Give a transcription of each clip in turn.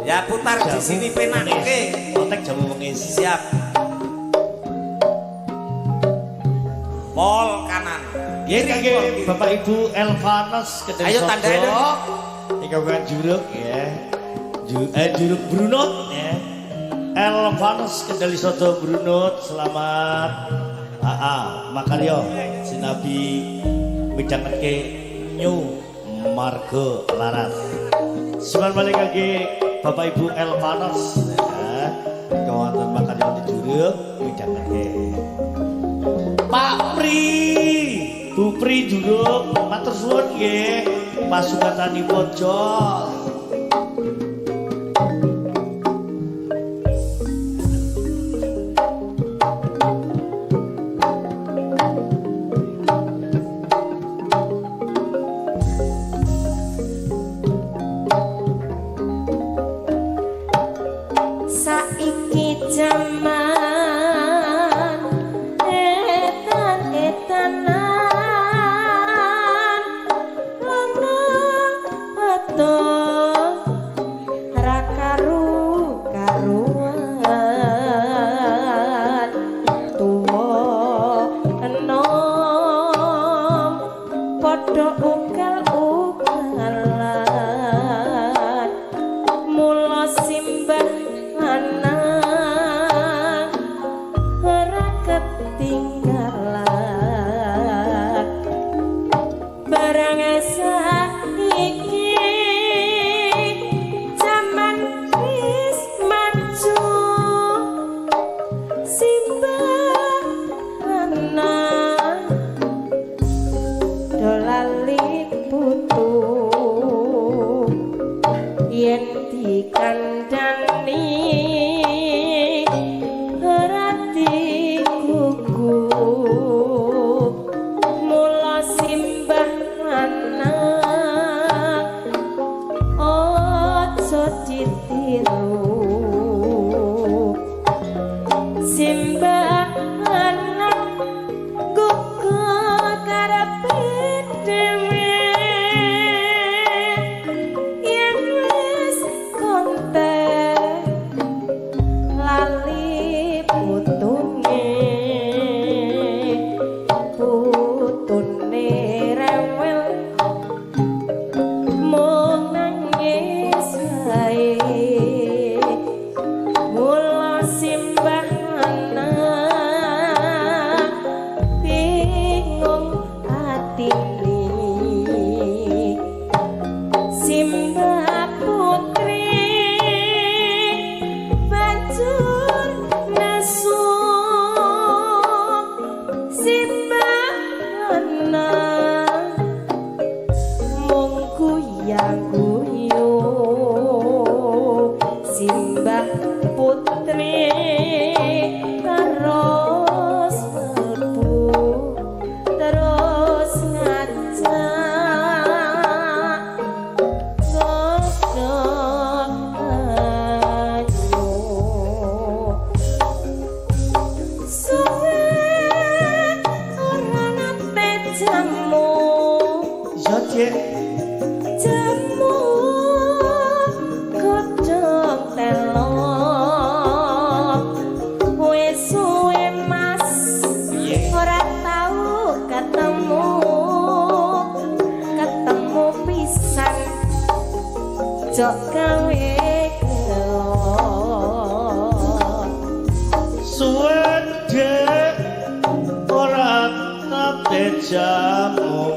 Ya putar di sini penak oke. Kontek jamu mengis. Siap. Pol kanan. Ya kaki Bapak Ibu Elvanos Kedai Ayo tandain dong. Ini kawan juruk ya. Juruk Brunut ya. Elvanos Kedai Soto Brunut. Selamat. Makaryo sinabi midhangetke New Margo Laras. Suman balik lagi Bapak Ibu Elvanos ya. Kawan makaryo juruk midhangetke Pak Pri, Bu Pri duduk, matur suwun nggih, pasukan tani pojok. Saiki jaman etan-etanan lanang wadon ra karu-karuan tuwa enom padha ugal-ugalan mula simbah anak ora ketinggalan barang saiki jaman wis maju simbah anak dolali putu yen dikandani ora digugu mula simbah anak ojo ditiru simbah anak gugu karepe dhewe yen wis kontek lali putune rewel mung nangis ae mula simbah anak bingung atine simbah putri banjur nesu simbah anak mung guyu simbah putri terus mlebu terus ngajak jamu jamu godhong telo wis suwe mas ora tau ketemu pisan jok gawe gelo Suwe dek ora nate jamu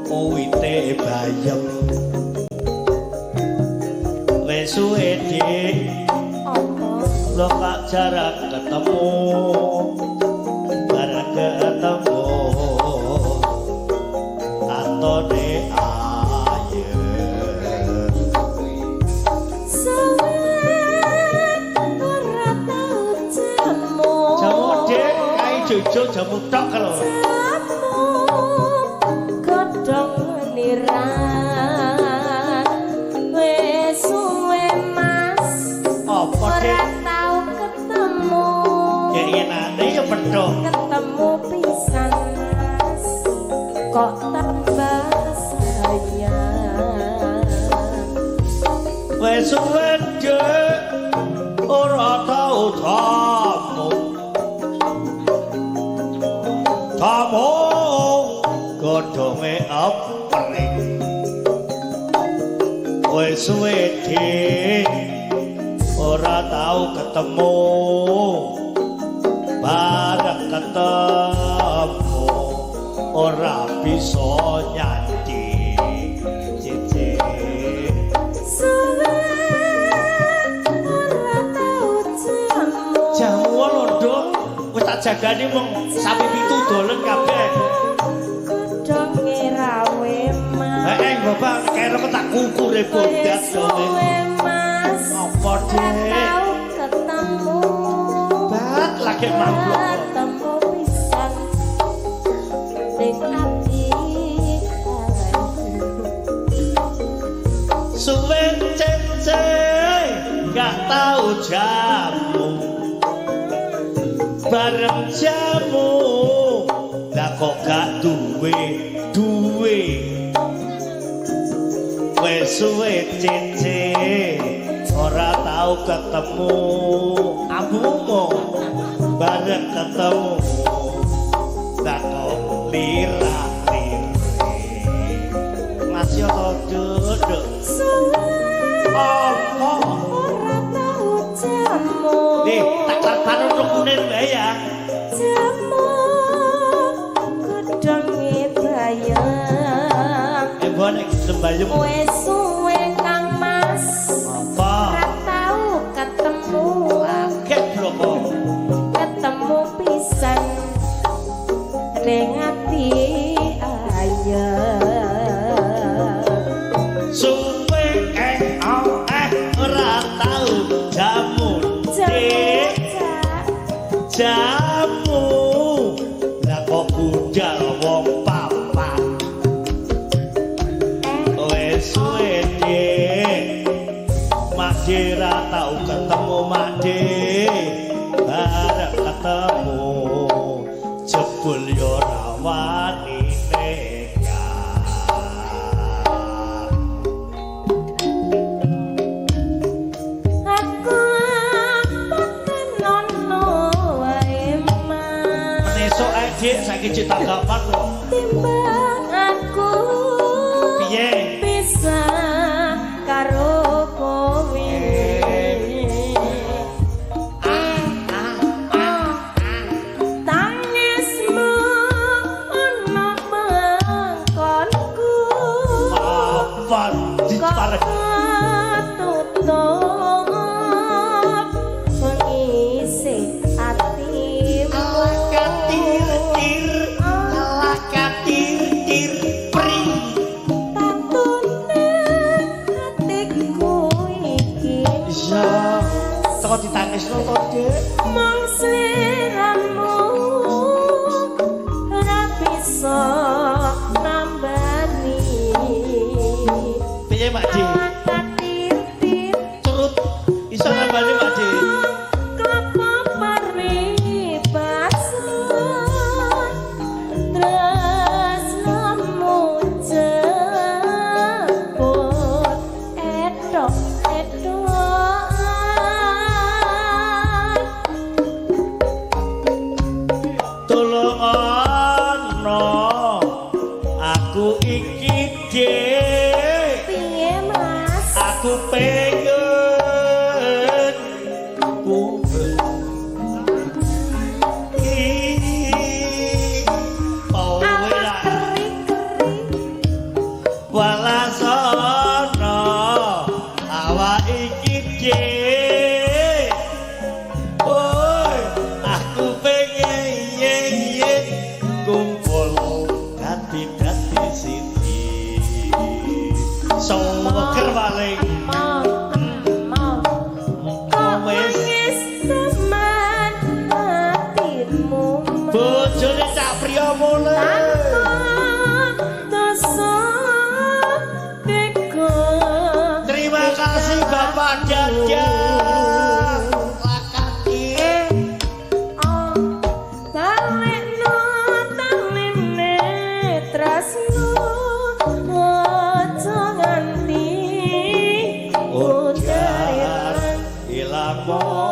uwite bayem wis suwe dek lo kak jarak ketemu bareng ketemu atone aye ora tau jamu dek kae jojo jamu tok lho godhong niran wis suwe mas ora tau ketemu yen ya pedho ketemu pisan mas kok tambah sayang wis suwe ora tau tamu tamu godhonge apring wis suwe ora tau ketemu bareng ketemu ora bisa nyanyi cici suwe ora tau jamu londo wis tak jagani mung sapi pitu dolen kabeh godhonge rawe mas bapak kira tak kukure bodat suwe mas apa dek tau ketemu bat lagi mampu ketemu pisan ning ati suwe cece gak tau jamu bareng jamu lah kok gak duwe wes suwe cece ora tau ketemu abumu bareng ketemu lah kok lirah-lirih masih duduk apa ora tau jamu nih tak karo rukunin bae ya jamu godhonge bayang nek sembayung wis suwe kang mas apa ora tau ketemu akeh bloko ketemu pisan ning ati ayah suwe ora tau jamu jamu lah kok budal wong papat wis suwe Makde ra tau ketemu Makde bareng ketemu jebul yo ra wani aku paten nono wae mas esuk ae dik saiki cek tanggapan kok timbang aku piye bisa karo kowe tangismu ono mangkonku apa diparek tutup mengisi hatimu alah katir pri tatune hatiku iki iya teko ditangisno to dik mong sliramu ora bisa nambani piye Pak Dik katir-tir turut iso nambani Pak Dik klapa paribasan tresnamu jebul tolong ana aku iki dik piye mas aku pengen walasono awak iki dik oi aku pengen yen kumpul gati-gati sini sewer paling bojone cak priya mulai terima kasih Bapak Dada Allah